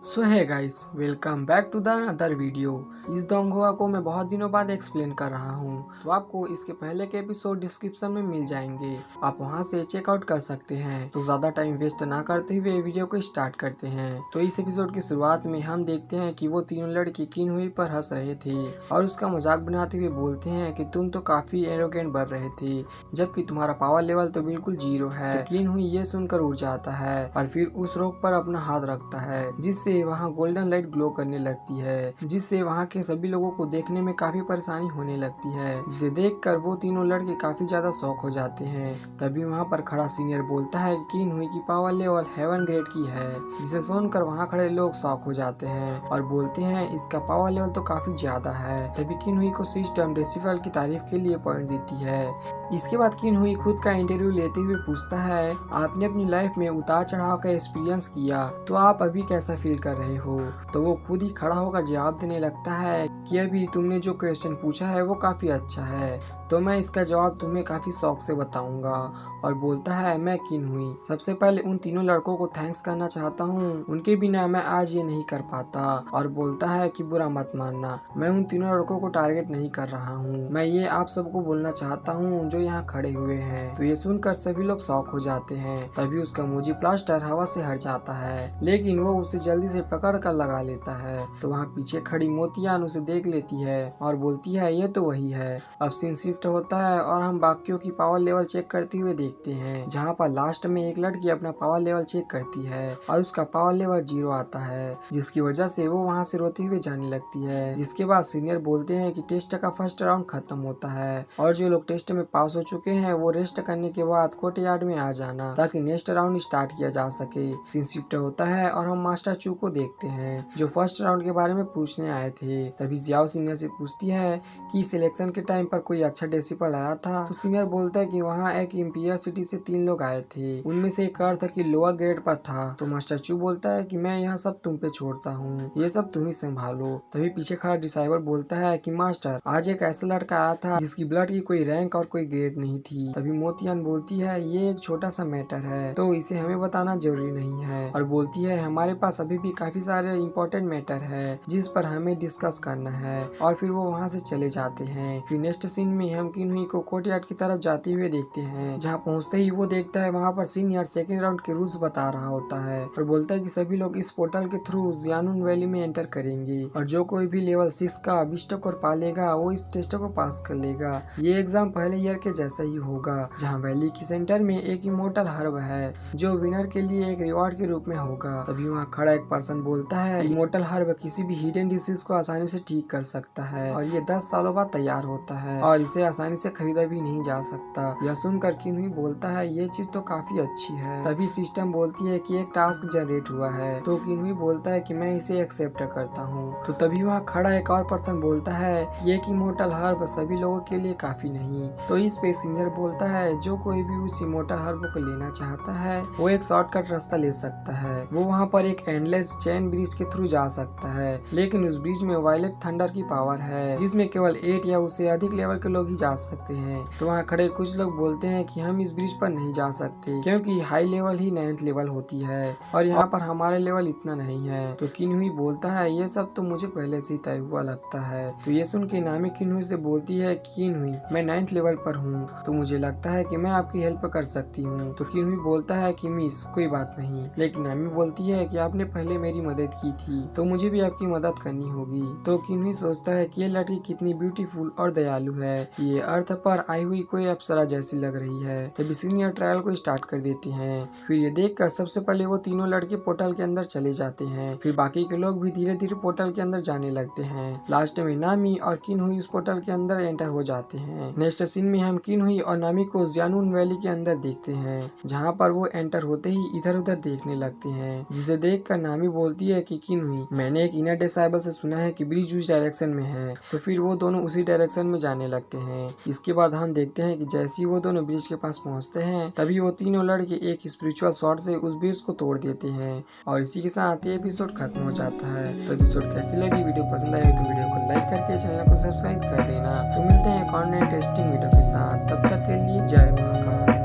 So hi guys, welcome back to the other video. इस दोंगोआ को मैं बहुत दिनों बाद एक्सप्लेन कर रहा हूँ, तो आपको इसके पहले के एपिसोड डिस्क्रिप्शन में मिल जाएंगे, आप वहाँ से चेकआउट कर सकते हैं। तो ज्यादा टाइम वेस्ट ना करते हुए वीडियो को स्टार्ट करते हैं। तो इस एपिसोड की शुरुआत में हम देखते हैं कि वो तीनों लड़के किनहुई पर हंस रहे थे और उसका मजाक बनाते हुए बोलते हैं कि तुम तो काफी एरोगेंट बन रहे थे, जबकि तुम्हारा पावर लेवल तो बिल्कुल जीरो है। तो किनहुई ये सुनकर उड़ जाता है और फिर उस रोक पर अपना हाथ रखता है, जिससे वहाँ गोल्डन लाइट ग्लो करने लगती है, जिससे वहाँ के सभी लोगों को देखने में काफी परेशानी होने लगती है, जिसे देखकर वो तीनों लड़के काफी ज्यादा शॉक हो जाते हैं। तभी वहाँ पर खड़ा सीनियर बोलता है कि किनहुई की पावर लेवल हेवन ग्रेड की है, जिसे सुनकर वहाँ खड़े लोग शॉक हो जाते हैं और बोलते हैं इसका पावर लेवल तो काफी ज्यादा है। तभी किनहुई को सिस्टम डेसिबल की तारीफ के लिए पॉइंट देती है। इसके बाद किनहुई खुद का इंटरव्यू लेते हुए पूछता है, आपने अपनी लाइफ में उतार चढ़ाव का एक्सपीरियंस किया, तो आप अभी कैसा फील कर रहे हो? तो वो खुद ही खड़ा होकर जवाब देने लगता है कि अभी तुमने जो क्वेश्चन पूछा है वो काफी अच्छा है, तो मैं इसका जवाब तुम्हें काफी शौक से बताऊंगा। और बोलता है, मैं किनहुई सबसे पहले उन तीनों लड़कों को थैंक्स करना चाहता हूँ, उनके बिना मैं आज ये नहीं कर पाता। और बोलता है कि बुरा मत मानना, मैं उन तीनों लड़कों को टारगेट नहीं कर रहा हूँ, मैं ये आप सबको बोलना चाहता हूँ जो यहाँ खड़े हुए हैं। तो ये सुनकर सभी लोग शॉक हो जाते हैं। तभी उसका मोजी प्लास्टर हवा से हट जाता है, लेकिन वो उसे जल्दी से पकड़ कर लगा लेता है। तो वहाँ पीछे खड़ी मोतियान उसे देख लेती है और बोलती है, ये तो वही है। अब सीन शिफ्ट होता है और हम बाकियों की पावर लेवल चेक करते हुए देखते हैं, जहाँ पर लास्ट में एक लड़की अपना पावर लेवल चेक करती है और उसका पावर लेवल 0 आता है, जिसकी वजह से वो वहाँ से रोते हुए जाने लगती है। जिसके बाद सीनियर बोलते हैं कि टेस्ट का फर्स्ट राउंड खत्म होता है और जो लोग टेस्ट में पास हो चुके हैं वो रेस्ट करने के बाद कोर्ट यार्ड में आ जाना, ताकि नेक्स्ट राउंड स्टार्ट किया जा सके। सीन शिफ्ट होता है और हम मास्टर चू को देखते हैं, जो फर्स्ट राउंड के बारे में पूछने आए थे। तभी जियाओ सीनियर से पूछती है कि सिलेक्शन के टाइम पर कोई अच्छा डेसिबल आया था? तो सीनियर बोलता है कि वहाँ एक इंपीरियल सिटी से 3 लोग आए थे, उनमें से एक अर्थ की लोअर ग्रेड पर था। तो मास्टर चू बोलता है कि मैं यहाँ सब तुम पे छोड़ता हूँ, ये सब तुम ही संभालो। तभी पीछे खड़ा डिसाइबल बोलता है कि मास्टर, आज एक ऐसा लड़का आया था जिसकी ब्लड की कोई रैंक और कोई ग्रेड नहीं थी। तभी मोतियान बोलती है, ये एक छोटा सा मैटर है, तो इसे हमें बताना जरूरी नहीं है। और बोलती है, हमारे पास अभी भी काफी सारे इम्पोर्टेंट मैटर है जिस पर हमें डिस्कस करना है। और फिर वो वहाँ से चले जाते हैं। फिर नेक्स्ट सीन में हम किनहुई को कोर्टयार्ड की तरफ जाते हुए देखते हैं, जहाँ पहुँचते ही वो देखता है वहाँ पर सीनियर सेकंड राउंड के रूल्स बता रहा होता है और बोलता है कि सभी लोग इस पोर्टल के थ्रू जियानुन वैली में एंटर करेंगे और जो कोई भी लेवल 6 का अभिष्ट को पालेगा वो इस टेस्ट को पास कर लेगा। ये एग्जाम पहले ईयर के जैसा ही होगा, जहाँ वैली की सेंटर में एक इमोर्टल हर्ब है जो विनर के लिए एक रिवॉर्ड के रूप में होगा। तभी वहाँ खड़ा एक पर्सन बोलता है, इमोर्टल हर्ब किसी भी हिडन डिसीज को आसानी से ठीक कर सकता है और ये 10 सालों बाद तैयार होता है और इसे आसानी से खरीदा भी नहीं जा सकता। यह सुनकर किनहुई बोलता है, ये चीज तो काफी अच्छी है। तभी सिस्टम बोलती है कि एक टास्क जनरेट हुआ है, तो किनहुई बोलता है कि मैं इसे एक्सेप्ट करता हूँ। तो तभी वहाँ खड़ा एक और पर्सन बोलता है कि एक इमोर्टल हर्ब सभी लोगों के लिए काफी नहीं। तो इस पे सीनियर बोलता है, जो कोई भी उस इमोर्टल हर्ब को लेना चाहता है वो एक शॉर्टकट रास्ता ले सकता है। वो वहाँ पर एक एंडलेस चेन ब्रिज के थ्रू जा सकता है, लेकिन उस ब्रिज में वायलेट थंडर की पावर है, जिसमें केवल 8 या उससे अधिक लेवल के लोग ही जा सकते हैं। तो वहाँ खड़े कुछ लोग बोलते हैं कि हम इस ब्रिज पर नहीं जा सकते, क्योंकि हाई लेवल ही 9th लेवल होती है और यहाँ पर हमारे लेवल इतना नहीं है। तो किनहुई बोलता है, ये सब तो मुझे पहले से ही तय हुआ लगता है। तो ये सुन के नामी किनहुई से बोलती है, किनहुई मैं 9th लेवल पर हूँ, तो मुझे लगता है कि मैं आपकी हेल्प कर सकती हूँ। तो किनहुई बोलता है कि मिस कोई बात नहीं, लेकिन नामी बोलती है कि आपने पहले मेरी मदद की थी, तो मुझे भी आपकी मदद करनी होगी। तो किनहुई सोचता है कि ये लड़की कितनी ब्यूटीफुल और दयालु है, ये अर्थ पर आई हुई कोई अप्सरा जैसी लग रही है। तभी सीनियर ट्रायल को स्टार्ट कर देते हैं। फिर ये देखकर सबसे पहले वो तीनों लड़के पोर्टल के अंदर चले जाते हैं, फिर बाकी के लोग भी धीरे धीरे पोर्टल के अंदर जाने लगते हैं। लास्ट में नामी और किनहुई उस पोर्टल के अंदर एंटर हो जाते हैं। नेक्स्ट सीन में हम किनहुई और नामी को जियानुन वैली के अंदर देखते हैं, जहाँ पर वो एंटर होते ही इधर उधर देखने लगते हैं, जिसे देखकर नामी बोलती है कि किनहुई मैंने एक इनर डिसाइबल से सुना है कि ब्रिज उस डायरेक्शन में है। तो फिर वो दोनों उसी डायरेक्शन में जाने लगते हैं। इसके बाद हम देखते हैं कि जैसे ही वो दोनों ब्रिज के पास पहुंचते हैं, तभी वो तीनों लड़के एक स्पिरिचुअल शॉट से उस ब्रिज को तोड़ देते हैं और इसी के साथ ये एपिसोड खत्म हो जाता है। तो एपिसोड कैसी लगी? वीडियो पसंद आई तो वीडियो को लाइक करके चैनल को सब्सक्राइब कर देना। तो मिलते हैं एक और नए टेस्टिंग वीडियो के साथ, तब तक के लिए जय महाकाल।